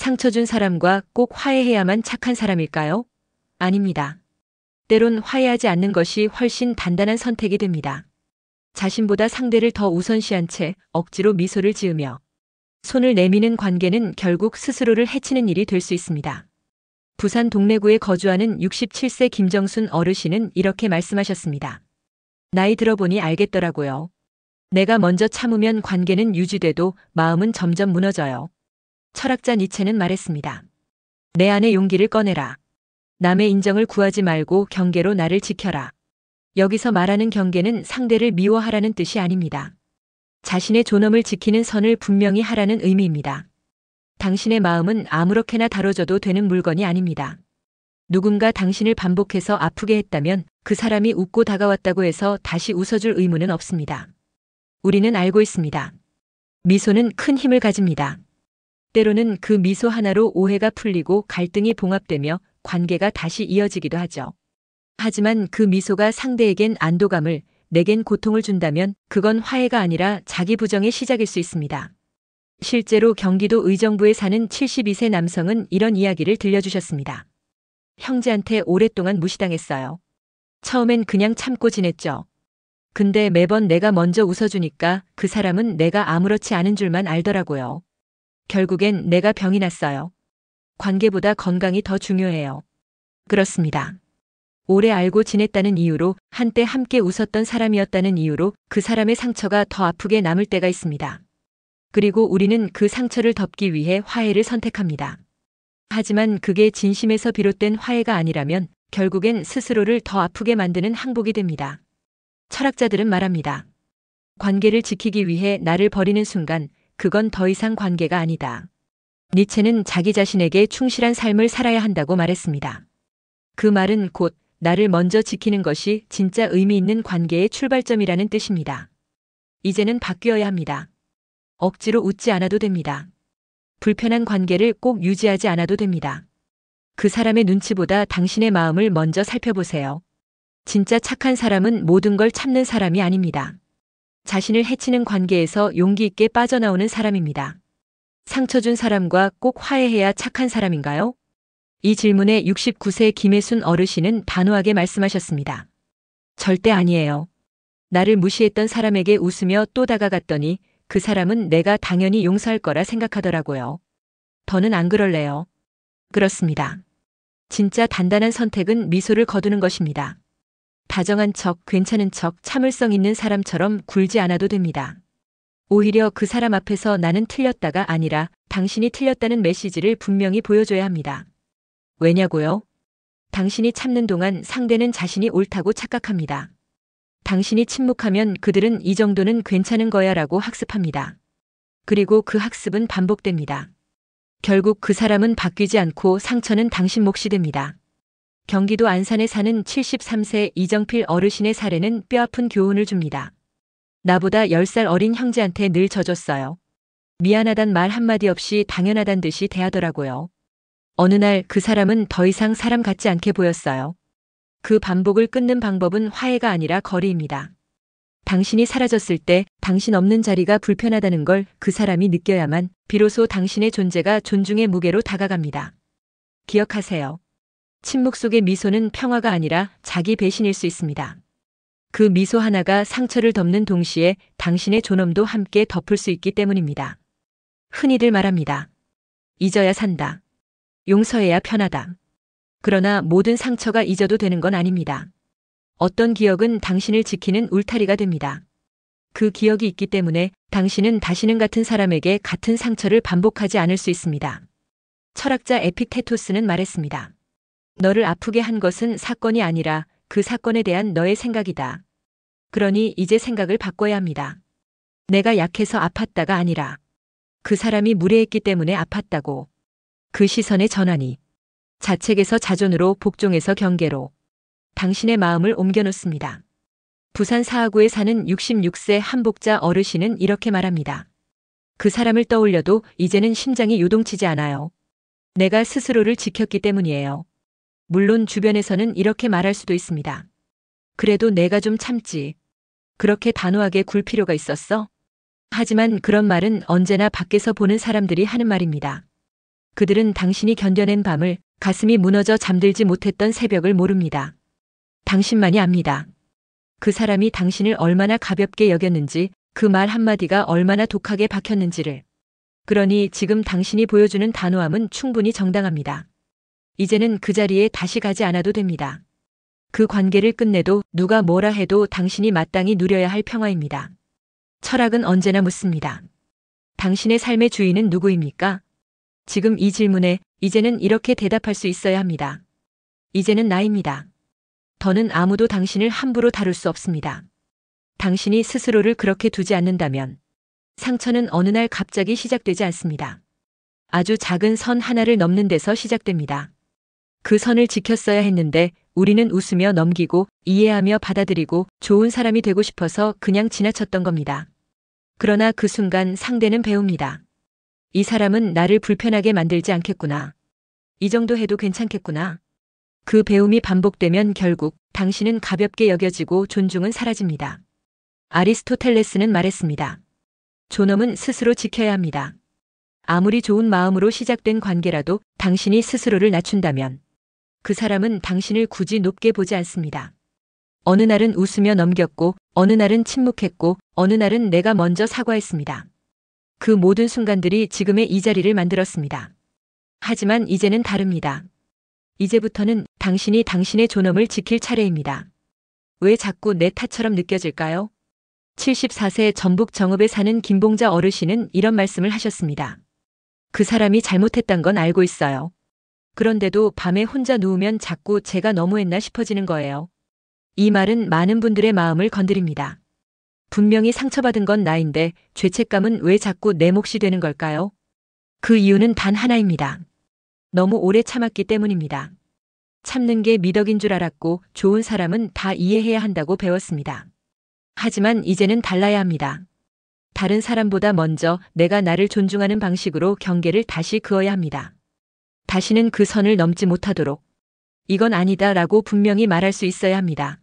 상처 준 사람과 꼭 화해해야만 착한 사람일까요? 아닙니다. 때론 화해하지 않는 것이 훨씬 단단한 선택이 됩니다. 자신보다 상대를 더 우선시한 채 억지로 미소를 지으며 손을 내미는 관계는 결국 스스로를 해치는 일이 될 수 있습니다. 부산 동래구에 거주하는 67세 김정순 어르신은 이렇게 말씀하셨습니다. 나이 들어보니 알겠더라고요. 내가 먼저 참으면 관계는 유지돼도 마음은 점점 무너져요. 철학자 니체는 말했습니다. 내 안의 용기를 꺼내라. 남의 인정을 구하지 말고 경계로 나를 지켜라. 여기서 말하는 경계는 상대를 미워하라는 뜻이 아닙니다. 자신의 존엄을 지키는 선을 분명히 하라는 의미입니다. 당신의 마음은 아무렇게나 다뤄져도 되는 물건이 아닙니다. 누군가 당신을 반복해서 아프게 했다면 그 사람이 웃고 다가왔다고 해서 다시 웃어줄 의무는 없습니다. 우리는 알고 있습니다. 미소는 큰 힘을 가집니다. 때로는 그 미소 하나로 오해가 풀리고 갈등이 봉합되며 관계가 다시 이어지기도 하죠. 하지만 그 미소가 상대에겐 안도감을, 내겐 고통을 준다면 그건 화해가 아니라 자기 부정의 시작일 수 있습니다. 실제로 경기도 의정부에 사는 72세 남성은 이런 이야기를 들려주셨습니다. 형제한테 오랫동안 무시당했어요. 처음엔 그냥 참고 지냈죠. 근데 매번 내가 먼저 웃어주니까 그 사람은 내가 아무렇지 않은 줄만 알더라고요. 결국엔 내가 병이 났어요. 관계보다 건강이 더 중요해요. 그렇습니다. 오래 알고 지냈다는 이유로, 한때 함께 웃었던 사람이었다는 이유로 그 사람의 상처가 더 아프게 남을 때가 있습니다. 그리고 우리는 그 상처를 덮기 위해 화해를 선택합니다. 하지만 그게 진심에서 비롯된 화해가 아니라면 결국엔 스스로를 더 아프게 만드는 항복이 됩니다. 철학자들은 말합니다. 관계를 지키기 위해 나를 버리는 순간 그건 더 이상 관계가 아니다. 니체는 자기 자신에게 충실한 삶을 살아야 한다고 말했습니다. 그 말은 곧 나를 먼저 지키는 것이 진짜 의미 있는 관계의 출발점이라는 뜻입니다. 이제는 바뀌어야 합니다. 억지로 웃지 않아도 됩니다. 불편한 관계를 꼭 유지하지 않아도 됩니다. 그 사람의 눈치보다 당신의 마음을 먼저 살펴보세요. 진짜 착한 사람은 모든 걸 참는 사람이 아닙니다. 자신을 해치는 관계에서 용기 있게 빠져나오는 사람입니다. 상처 준 사람과 꼭 화해해야 착한 사람인가요? 이 질문에 69세 김혜순 어르신은 단호하게 말씀하셨습니다. 절대 아니에요. 나를 무시했던 사람에게 웃으며 또 다가갔더니 그 사람은 내가 당연히 용서할 거라 생각하더라고요. 더는 안 그럴래요. 그렇습니다. 진짜 단단한 선택은 미소를 거두는 것입니다. 다정한 척, 괜찮은 척, 참을성 있는 사람처럼 굴지 않아도 됩니다. 오히려 그 사람 앞에서 나는 틀렸다가 아니라 당신이 틀렸다는 메시지를 분명히 보여줘야 합니다. 왜냐고요? 당신이 참는 동안 상대는 자신이 옳다고 착각합니다. 당신이 침묵하면 그들은 이 정도는 괜찮은 거야 라고 학습합니다. 그리고 그 학습은 반복됩니다. 결국 그 사람은 바뀌지 않고 상처는 당신 몫이 됩니다. 경기도 안산에 사는 73세 이정필 어르신의 사례는 뼈아픈 교훈을 줍니다. 나보다 10살 어린 형제한테 늘 져줬어요. 미안하단 말 한마디 없이 당연하단 듯이 대하더라고요. 어느 날 그 사람은 더 이상 사람 같지 않게 보였어요. 그 반복을 끊는 방법은 화해가 아니라 거리입니다. 당신이 사라졌을 때 당신 없는 자리가 불편하다는 걸 그 사람이 느껴야만 비로소 당신의 존재가 존중의 무게로 다가갑니다. 기억하세요. 침묵 속의 미소는 평화가 아니라 자기 배신일 수 있습니다. 그 미소 하나가 상처를 덮는 동시에 당신의 존엄도 함께 덮을 수 있기 때문입니다. 흔히들 말합니다. 잊어야 산다. 용서해야 편하다. 그러나 모든 상처가 잊어도 되는 건 아닙니다. 어떤 기억은 당신을 지키는 울타리가 됩니다. 그 기억이 있기 때문에 당신은 다시는 같은 사람에게 같은 상처를 반복하지 않을 수 있습니다. 철학자 에픽테토스는 말했습니다. 너를 아프게 한 것은 사건이 아니라 그 사건에 대한 너의 생각이다. 그러니 이제 생각을 바꿔야 합니다. 내가 약해서 아팠다가 아니라 그 사람이 무례했기 때문에 아팠다고. 그 시선의 전환이 자책에서 자존으로, 복종에서 경계로 당신의 마음을 옮겨놓습니다. 부산 사하구에 사는 66세 한복자 어르신은 이렇게 말합니다. 그 사람을 떠올려도 이제는 심장이 요동치지 않아요. 내가 스스로를 지켰기 때문이에요. 물론 주변에서는 이렇게 말할 수도 있습니다. 그래도 내가 좀 참지. 그렇게 단호하게 굴 필요가 있었어? 하지만 그런 말은 언제나 밖에서 보는 사람들이 하는 말입니다. 그들은 당신이 견뎌낸 밤을, 가슴이 무너져 잠들지 못했던 새벽을 모릅니다. 당신만이 압니다. 그 사람이 당신을 얼마나 가볍게 여겼는지, 그 말 한마디가 얼마나 독하게 박혔는지를. 그러니 지금 당신이 보여주는 단호함은 충분히 정당합니다. 이제는 그 자리에 다시 가지 않아도 됩니다. 그 관계를 끝내도 누가 뭐라 해도 당신이 마땅히 누려야 할 평화입니다. 철학은 언제나 묻습니다. 당신의 삶의 주인은 누구입니까? 지금 이 질문에 이제는 이렇게 대답할 수 있어야 합니다. 이제는 나입니다. 더는 아무도 당신을 함부로 다룰 수 없습니다. 당신이 스스로를 그렇게 두지 않는다면 상처는 어느 날 갑자기 시작되지 않습니다. 아주 작은 선 하나를 넘는 데서 시작됩니다. 그 선을 지켰어야 했는데 우리는 웃으며 넘기고 이해하며 받아들이고 좋은 사람이 되고 싶어서 그냥 지나쳤던 겁니다. 그러나 그 순간 상대는 배웁니다. 이 사람은 나를 불편하게 만들지 않겠구나. 이 정도 해도 괜찮겠구나. 그 배움이 반복되면 결국 당신은 가볍게 여겨지고 존중은 사라집니다. 아리스토텔레스는 말했습니다. 존엄은 스스로 지켜야 합니다. 아무리 좋은 마음으로 시작된 관계라도 당신이 스스로를 낮춘다면 그 사람은 당신을 굳이 높게 보지 않습니다. 어느 날은 웃으며 넘겼고, 어느 날은 침묵했고, 어느 날은 내가 먼저 사과했습니다. 그 모든 순간들이 지금의 이 자리를 만들었습니다. 하지만 이제는 다릅니다. 이제부터는 당신이 당신의 존엄을 지킬 차례입니다. 왜 자꾸 내 탓처럼 느껴질까요? 74세 전북 정읍에 사는 김봉자 어르신은 이런 말씀을 하셨습니다. 그 사람이 잘못했단 건 알고 있어요. 그런데도 밤에 혼자 누우면 자꾸 제가 너무했나 싶어지는 거예요. 이 말은 많은 분들의 마음을 건드립니다. 분명히 상처받은 건 나인데 죄책감은 왜 자꾸 내 몫이 되는 걸까요? 그 이유는 단 하나입니다. 너무 오래 참았기 때문입니다. 참는 게 미덕인 줄 알았고 좋은 사람은 다 이해해야 한다고 배웠습니다. 하지만 이제는 달라야 합니다. 다른 사람보다 먼저 내가 나를 존중하는 방식으로 경계를 다시 그어야 합니다. 다시는 그 선을 넘지 못하도록. 이건 아니다 라고 분명히 말할 수 있어야 합니다.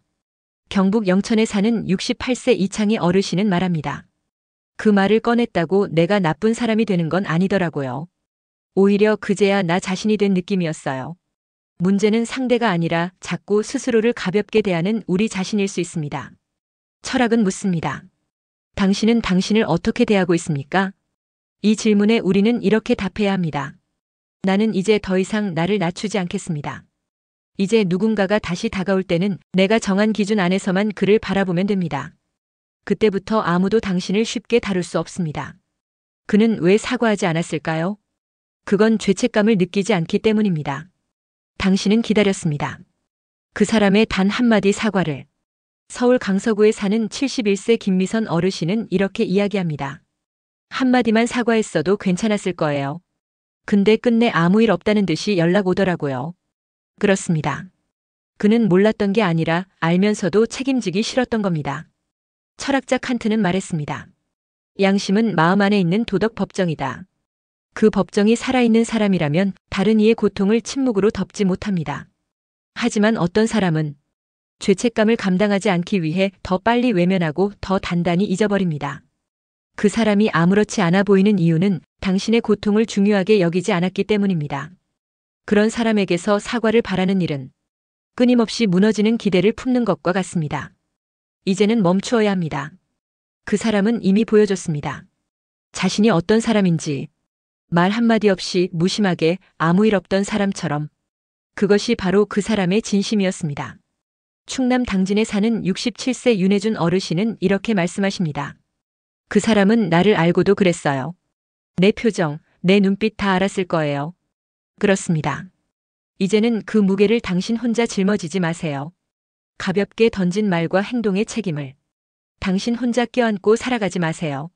경북 영천에 사는 68세 이창희 어르신은 말합니다. 그 말을 꺼냈다고 내가 나쁜 사람이 되는 건 아니더라고요. 오히려 그제야 나 자신이 된 느낌이었어요. 문제는 상대가 아니라 자꾸 스스로를 가볍게 대하는 우리 자신일 수 있습니다. 철학은 묻습니다. 당신은 당신을 어떻게 대하고 있습니까? 이 질문에 우리는 이렇게 답해야 합니다. 나는 이제 더 이상 나를 낮추지 않겠습니다. 이제 누군가가 다시 다가올 때는 내가 정한 기준 안에서만 그를 바라보면 됩니다. 그때부터 아무도 당신을 쉽게 다룰 수 없습니다. 그는 왜 사과하지 않았을까요? 그건 죄책감을 느끼지 않기 때문입니다. 당신은 기다렸습니다. 그 사람의 단 한마디 사과를. 서울 강서구에 사는 71세 김미선 어르신은 이렇게 이야기합니다. 한마디만 사과했어도 괜찮았을 거예요. 근데 끝내 아무 일 없다는 듯이 연락 오더라고요. 그렇습니다. 그는 몰랐던 게 아니라 알면서도 책임지기 싫었던 겁니다. 철학자 칸트는 말했습니다. 양심은 마음 안에 있는 도덕 법정이다. 그 법정이 살아있는 사람이라면 다른 이의 고통을 침묵으로 덮지 못합니다. 하지만 어떤 사람은 죄책감을 감당하지 않기 위해 더 빨리 외면하고 더 단단히 잊어버립니다. 그 사람이 아무렇지 않아 보이는 이유는 당신의 고통을 중요하게 여기지 않았기 때문입니다. 그런 사람에게서 사과를 바라는 일은 끊임없이 무너지는 기대를 품는 것과 같습니다. 이제는 멈추어야 합니다. 그 사람은 이미 보여줬습니다. 자신이 어떤 사람인지 말 한마디 없이 무심하게 아무 일 없던 사람처럼. 그것이 바로 그 사람의 진심이었습니다. 충남 당진에 사는 67세 윤혜준 어르신은 이렇게 말씀하십니다. 그 사람은 나를 알고도 그랬어요. 내 표정, 내 눈빛 다 알았을 거예요. 그렇습니다. 이제는 그 무게를 당신 혼자 짊어지지 마세요. 가볍게 던진 말과 행동의 책임을 당신 혼자 껴안고 살아가지 마세요.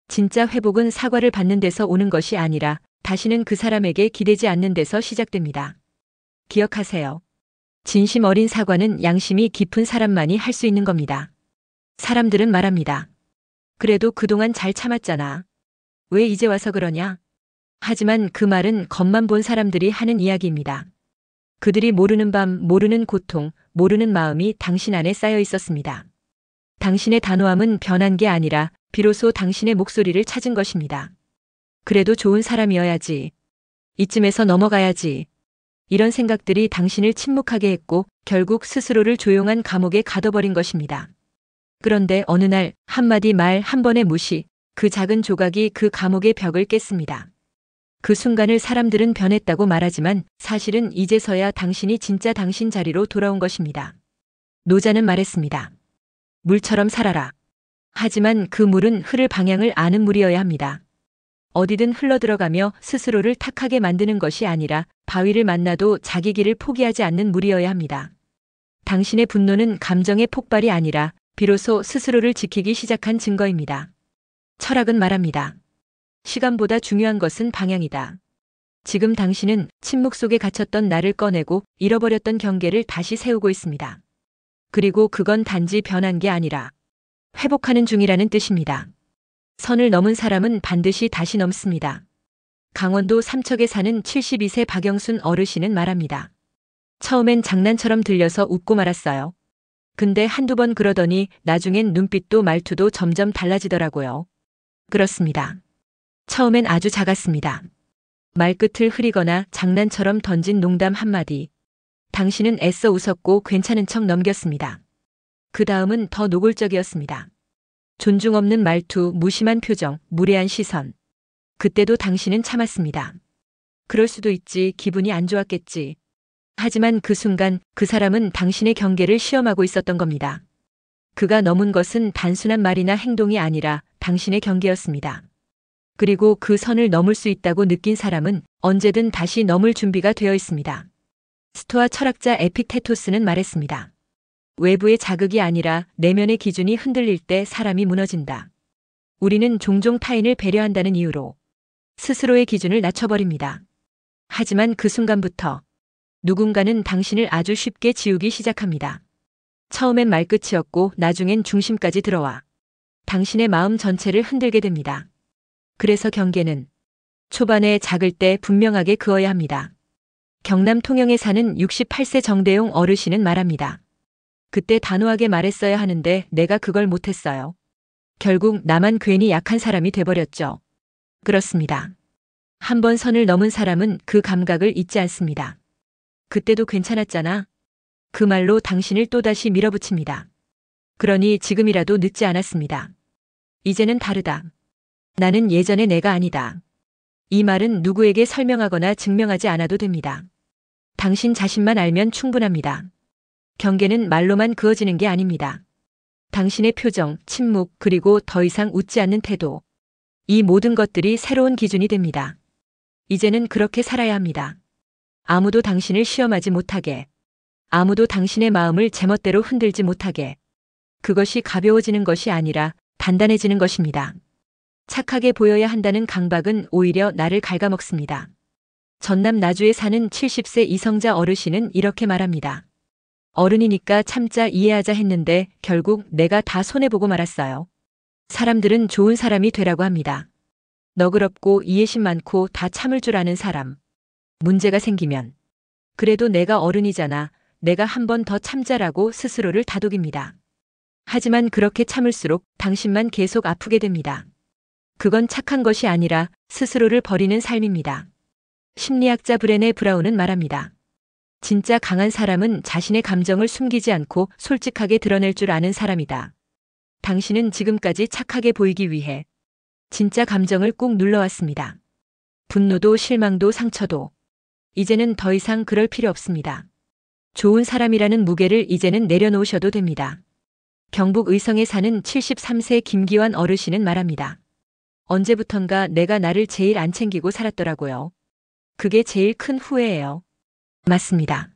진짜 회복은 사과를 받는 데서 오는 것이 아니라 다시는 그 사람에게 기대지 않는 데서 시작됩니다. 기억하세요. 진심 어린 사과는 양심이 깊은 사람만이 할 수 있는 겁니다. 사람들은 말합니다. 그래도 그동안 잘 참았잖아. 왜 이제 와서 그러냐? 하지만 그 말은 겉만 본 사람들이 하는 이야기입니다. 그들이 모르는 밤, 모르는 고통, 모르는 마음이 당신 안에 쌓여 있었습니다. 당신의 단호함은 변한 게 아니라 비로소 당신의 목소리를 찾은 것입니다. 그래도 좋은 사람이어야지. 이쯤에서 넘어가야지. 이런 생각들이 당신을 침묵하게 했고 결국 스스로를 조용한 감옥에 가둬버린 것입니다. 그런데 어느 날 한마디 말 한 번의 무시, 그 작은 조각이 그 감옥의 벽을 깼습니다. 그 순간을 사람들은 변했다고 말하지만 사실은 이제서야 당신이 진짜 당신 자리로 돌아온 것입니다. 노자는 말했습니다. 물처럼 살아라. 하지만 그 물은 흐를 방향을 아는 물이어야 합니다. 어디든 흘러들어가며 스스로를 탁하게 만드는 것이 아니라 바위를 만나도 자기 길을 포기하지 않는 물이어야 합니다. 당신의 분노는 감정의 폭발이 아니라 비로소 스스로를 지키기 시작한 증거입니다. 철학은 말합니다. 시간보다 중요한 것은 방향이다. 지금 당신은 침묵 속에 갇혔던 나를 꺼내고 잃어버렸던 경계를 다시 세우고 있습니다. 그리고 그건 단지 변한 게 아니라 회복하는 중이라는 뜻입니다. 선을 넘은 사람은 반드시 다시 넘습니다. 강원도 삼척에 사는 72세 박영순 어르신은 말합니다. 처음엔 장난처럼 들려서 웃고 말았어요. 근데 한두 번 그러더니 나중엔 눈빛도 말투도 점점 달라지더라고요. 그렇습니다. 처음엔 아주 작았습니다. 말끝을 흐리거나 장난처럼 던진 농담 한마디. 당신은 애써 웃었고 괜찮은 척 넘겼습니다. 그 다음은 더 노골적이었습니다. 존중 없는 말투, 무심한 표정, 무례한 시선. 그때도 당신은 참았습니다. 그럴 수도 있지, 기분이 안 좋았겠지. 하지만 그 순간 그 사람은 당신의 경계를 시험하고 있었던 겁니다. 그가 넘은 것은 단순한 말이나 행동이 아니라 당신의 경계였습니다. 그리고 그 선을 넘을 수 있다고 느낀 사람은 언제든 다시 넘을 준비가 되어 있습니다. 스토아 철학자 에픽테토스는 말했습니다. 외부의 자극이 아니라 내면의 기준이 흔들릴 때 사람이 무너진다. 우리는 종종 타인을 배려한다는 이유로 스스로의 기준을 낮춰버립니다. 하지만 그 순간부터 누군가는 당신을 아주 쉽게 지우기 시작합니다. 처음엔 말끝이었고 나중엔 중심까지 들어와 당신의 마음 전체를 흔들게 됩니다. 그래서 경계는 초반에 작을 때 분명하게 그어야 합니다. 경남 통영에 사는 68세 정대용 어르신은 말합니다. 그때 단호하게 말했어야 하는데 내가 그걸 못했어요. 결국 나만 괜히 약한 사람이 돼버렸죠. 그렇습니다. 한 번 선을 넘은 사람은 그 감각을 잊지 않습니다. 그때도 괜찮았잖아. 그 말로 당신을 또다시 밀어붙입니다. 그러니 지금이라도 늦지 않았습니다. 이제는 다르다. 나는 예전의 내가 아니다. 이 말은 누구에게 설명하거나 증명하지 않아도 됩니다. 당신 자신만 알면 충분합니다. 경계는 말로만 그어지는 게 아닙니다. 당신의 표정, 침묵, 그리고 더 이상 웃지 않는 태도. 이 모든 것들이 새로운 기준이 됩니다. 이제는 그렇게 살아야 합니다. 아무도 당신을 시험하지 못하게. 아무도 당신의 마음을 제멋대로 흔들지 못하게. 그것이 가벼워지는 것이 아니라 단단해지는 것입니다. 착하게 보여야 한다는 강박은 오히려 나를 갉아먹습니다. 전남 나주에 사는 70세 이성자 어르신은 이렇게 말합니다. 어른이니까 참자 이해하자 했는데 결국 내가 다 손해보고 말았어요. 사람들은 좋은 사람이 되라고 합니다. 너그럽고 이해심 많고 다 참을 줄 아는 사람. 문제가 생기면 그래도 내가 어른이잖아. 내가 한 번 더 참자라고 스스로를 다독입니다. 하지만 그렇게 참을수록 당신만 계속 아프게 됩니다. 그건 착한 것이 아니라 스스로를 버리는 삶입니다. 심리학자 브레네 브라운은 말합니다. 진짜 강한 사람은 자신의 감정을 숨기지 않고 솔직하게 드러낼 줄 아는 사람이다. 당신은 지금까지 착하게 보이기 위해 진짜 감정을 꾹 눌러왔습니다. 분노도 실망도 상처도. 이제는 더 이상 그럴 필요 없습니다. 좋은 사람이라는 무게를 이제는 내려놓으셔도 됩니다. 경북 의성에 사는 73세 김기환 어르신은 말합니다. 언제부턴가 내가 나를 제일 안 챙기고 살았더라고요. 그게 제일 큰 후회예요. 맞습니다.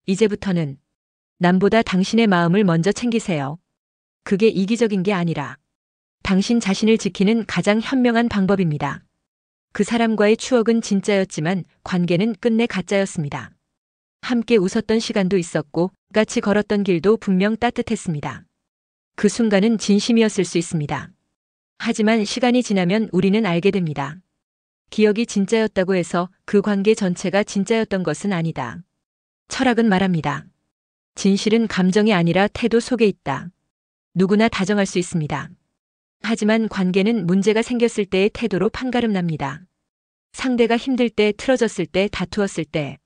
이제부터는 남보다 당신의 마음을 먼저 챙기세요. 그게 이기적인 게 아니라 당신 자신을 지키는 가장 현명한 방법입니다. 그 사람과의 추억은 진짜였지만 관계는 끝내 가짜였습니다. 함께 웃었던 시간도 있었고 같이 걸었던 길도 분명 따뜻했습니다. 그 순간은 진심이었을 수 있습니다. 하지만 시간이 지나면 우리는 알게 됩니다. 기억이 진짜였다고 해서 그 관계 전체가 진짜였던 것은 아니다. 철학은 말합니다. 진실은 감정이 아니라 태도 속에 있다. 누구나 다정할 수 있습니다. 하지만 관계는 문제가 생겼을 때의 태도로 판가름 납니다. 상대가 힘들 때, 틀어졌을 때, 다투었을 때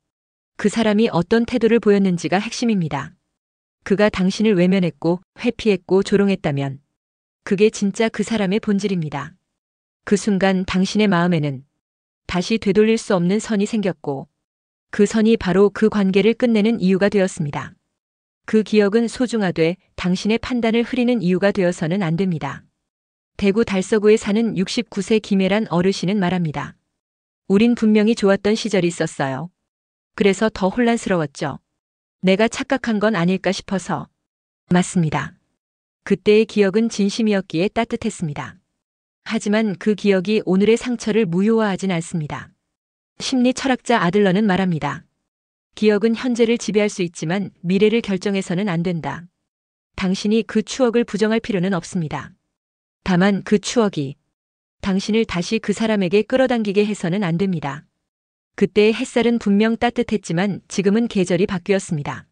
그 사람이 어떤 태도를 보였는지가 핵심입니다. 그가 당신을 외면했고 회피했고 조롱했다면 그게 진짜 그 사람의 본질입니다. 그 순간 당신의 마음에는 다시 되돌릴 수 없는 선이 생겼고 그 선이 바로 그 관계를 끝내는 이유가 되었습니다. 그 기억은 소중하되 당신의 판단을 흐리는 이유가 되어서는 안 됩니다. 대구 달서구에 사는 69세 김혜란 어르신은 말합니다. 우린 분명히 좋았던 시절이 있었어요. 그래서 더 혼란스러웠죠. 내가 착각한 건 아닐까 싶어서. 맞습니다. 그때의 기억은 진심이었기에 따뜻했습니다. 하지만 그 기억이 오늘의 상처를 무효화하진 않습니다. 심리 철학자 아들러는 말합니다. 기억은 현재를 지배할 수 있지만 미래를 결정해서는 안 된다. 당신이 그 추억을 부정할 필요는 없습니다. 다만 그 추억이 당신을 다시 그 사람에게 끌어당기게 해서는 안 됩니다. 그때의 햇살은 분명 따뜻했지만 지금은 계절이 바뀌었습니다.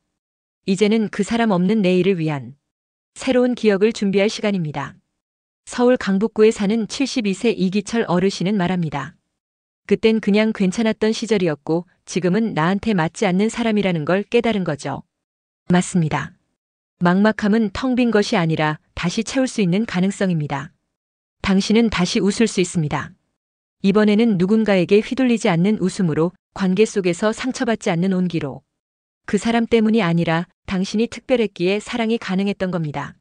이제는 그 사람 없는 내일을 위한 새로운 기억을 준비할 시간입니다. 서울 강북구에 사는 72세 이기철 어르신은 말합니다. 그땐 그냥 괜찮았던 시절이었고 지금은 나한테 맞지 않는 사람이라는 걸 깨달은 거죠. 맞습니다. 막막함은 텅 빈 것이 아니라 다시 채울 수 있는 가능성입니다. 당신은 다시 웃을 수 있습니다. 이번에는 누군가에게 휘둘리지 않는 웃음으로, 관계 속에서 상처받지 않는 온기로. 그 사람 때문이 아니라 당신이 특별했기에 사랑이 가능했던 겁니다.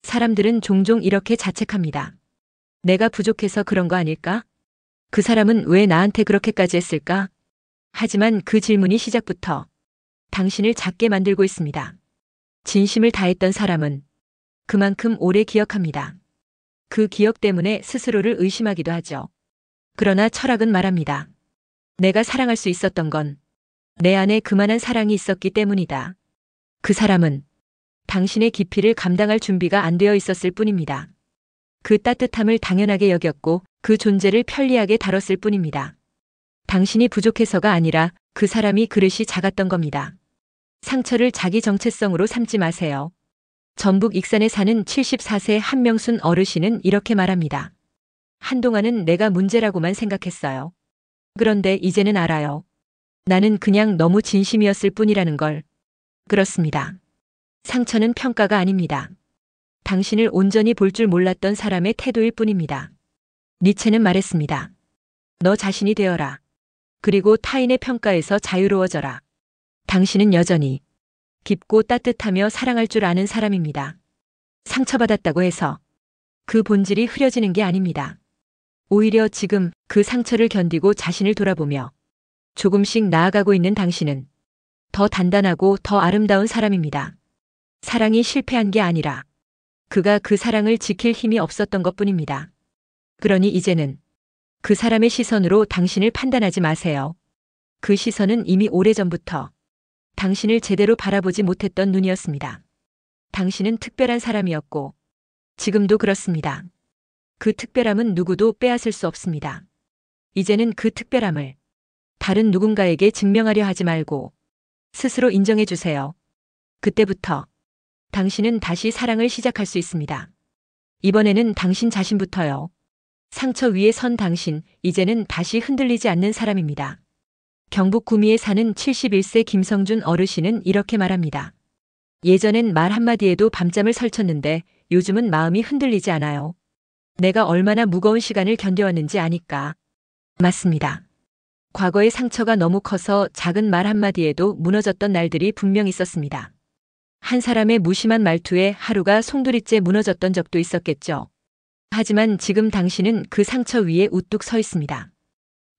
사람들은 종종 이렇게 자책합니다. 내가 부족해서 그런 거 아닐까? 그 사람은 왜 나한테 그렇게까지 했을까? 하지만 그 질문이 시작부터 당신을 작게 만들고 있습니다. 진심을 다했던 사람은 그만큼 오래 기억합니다. 그 기억 때문에 스스로를 의심하기도 하죠. 그러나 철학은 말합니다. 내가 사랑할 수 있었던 건 내 안에 그만한 사랑이 있었기 때문이다. 그 사람은 당신의 깊이를 감당할 준비가 안 되어 있었을 뿐입니다. 그 따뜻함을 당연하게 여겼고 그 존재를 편리하게 다뤘을 뿐입니다. 당신이 부족해서가 아니라 그 사람이 그릇이 작았던 겁니다. 상처를 자기 정체성으로 삼지 마세요. 전북 익산에 사는 74세 한명순 어르신은 이렇게 말합니다. 한동안은 내가 문제라고만 생각했어요. 그런데 이제는 알아요. 나는 그냥 너무 진심이었을 뿐이라는 걸. 그렇습니다. 상처는 평가가 아닙니다. 당신을 온전히 볼 줄 몰랐던 사람의 태도일 뿐입니다. 니체는 말했습니다. 너 자신이 되어라. 그리고 타인의 평가에서 자유로워져라. 당신은 여전히 깊고 따뜻하며 사랑할 줄 아는 사람입니다. 상처받았다고 해서 그 본질이 흐려지는 게 아닙니다. 오히려 지금 그 상처를 견디고 자신을 돌아보며 조금씩 나아가고 있는 당신은 더 단단하고 더 아름다운 사람입니다. 사랑이 실패한 게 아니라 그가 그 사랑을 지킬 힘이 없었던 것뿐입니다. 그러니 이제는 그 사람의 시선으로 당신을 판단하지 마세요. 그 시선은 이미 오래전부터 당신을 제대로 바라보지 못했던 눈이었습니다. 당신은 특별한 사람이었고 지금도 그렇습니다. 그 특별함은 누구도 빼앗을 수 없습니다. 이제는 그 특별함을 다른 누군가에게 증명하려 하지 말고 스스로 인정해 주세요. 그때부터 당신은 다시 사랑을 시작할 수 있습니다. 이번에는 당신 자신부터요. 상처 위에 선 당신, 이제는 다시 흔들리지 않는 사람입니다. 경북 구미에 사는 71세 김성준 어르신은 이렇게 말합니다. 예전엔 말 한마디에도 밤잠을 설쳤는데 요즘은 마음이 흔들리지 않아요. 내가 얼마나 무거운 시간을 견뎌왔는지 아니까. 맞습니다. 과거의 상처가 너무 커서 작은 말 한마디에도 무너졌던 날들이 분명 있었습니다. 한 사람의 무심한 말투에 하루가 송두리째 무너졌던 적도 있었겠죠. 하지만 지금 당신은 그 상처 위에 우뚝 서 있습니다.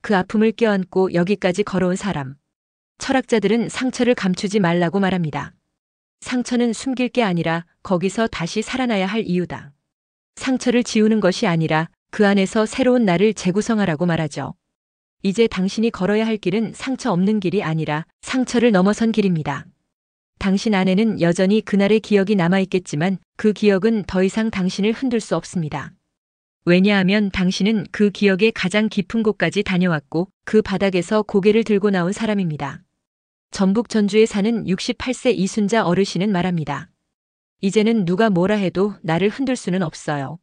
그 아픔을 껴안고 여기까지 걸어온 사람. 철학자들은 상처를 감추지 말라고 말합니다. 상처는 숨길 게 아니라 거기서 다시 살아나야 할 이유다. 상처를 지우는 것이 아니라 그 안에서 새로운 나를 재구성하라고 말하죠. 이제 당신이 걸어야 할 길은 상처 없는 길이 아니라 상처를 넘어선 길입니다. 당신 안에는 여전히 그날의 기억이 남아있겠지만 그 기억은 더 이상 당신을 흔들 수 없습니다. 왜냐하면 당신은 그 기억의 가장 깊은 곳까지 다녀왔고 그 바닥에서 고개를 들고 나온 사람입니다. 전북 전주에 사는 68세 이순자 어르신은 말합니다. 이제는 누가 뭐라 해도 나를 흔들 수는 없어요.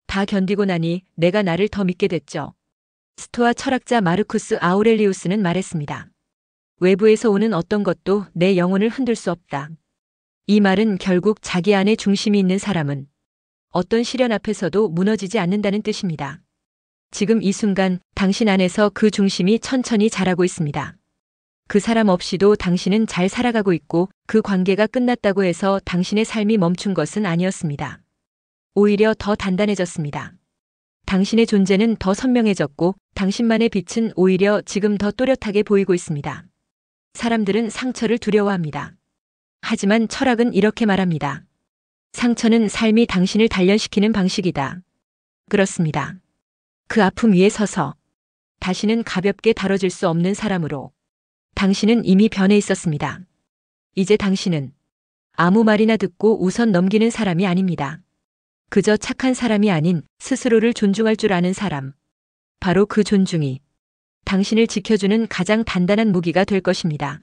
다 견디고 나니 내가 나를 더 믿게 됐죠. 스토아 철학자 마르쿠스 아우렐리우스는 말했습니다. 외부에서 오는 어떤 것도 내 영혼을 흔들 수 없다. 이 말은 결국 자기 안에 중심이 있는 사람은 어떤 시련 앞에서도 무너지지 않는다는 뜻입니다. 지금 이 순간 당신 안에서 그 중심이 천천히 자라고 있습니다. 그 사람 없이도 당신은 잘 살아가고 있고 그 관계가 끝났다고 해서 당신의 삶이 멈춘 것은 아니었습니다. 오히려 더 단단해졌습니다. 당신의 존재는 더 선명해졌고 당신만의 빛은 오히려 지금 더 또렷하게 보이고 있습니다. 사람들은 상처를 두려워합니다. 하지만 철학은 이렇게 말합니다. 상처는 삶이 당신을 단련시키는 방식이다. 그렇습니다. 그 아픔 위에 서서 다시는 가볍게 다뤄질 수 없는 사람으로 당신은 이미 변해 있었습니다. 이제 당신은 아무 말이나 듣고 우선 넘기는 사람이 아닙니다. 그저 착한 사람이 아닌 스스로를 존중할 줄 아는 사람. 바로 그 존중이 당신을 지켜주는 가장 단단한 무기가 될 것입니다.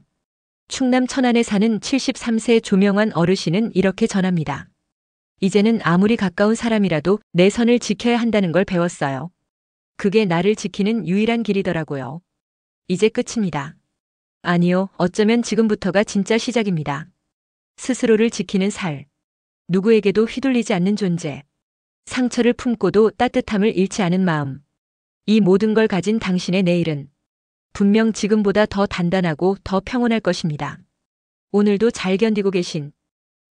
충남 천안에 사는 73세 조명환 어르신은 이렇게 전합니다. 이제는 아무리 가까운 사람이라도 내 선을 지켜야 한다는 걸 배웠어요. 그게 나를 지키는 유일한 길이더라고요. 이제 끝입니다. 아니요, 어쩌면 지금부터가 진짜 시작입니다. 스스로를 지키는 살. 누구에게도 휘둘리지 않는 존재. 상처를 품고도 따뜻함을 잃지 않은 마음. 이 모든 걸 가진 당신의 내일은 분명 지금보다 더 단단하고 더 평온할 것입니다. 오늘도 잘 견디고 계신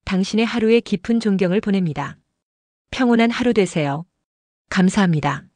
당신의 하루에 깊은 존경을 보냅니다. 평온한 하루 되세요. 감사합니다.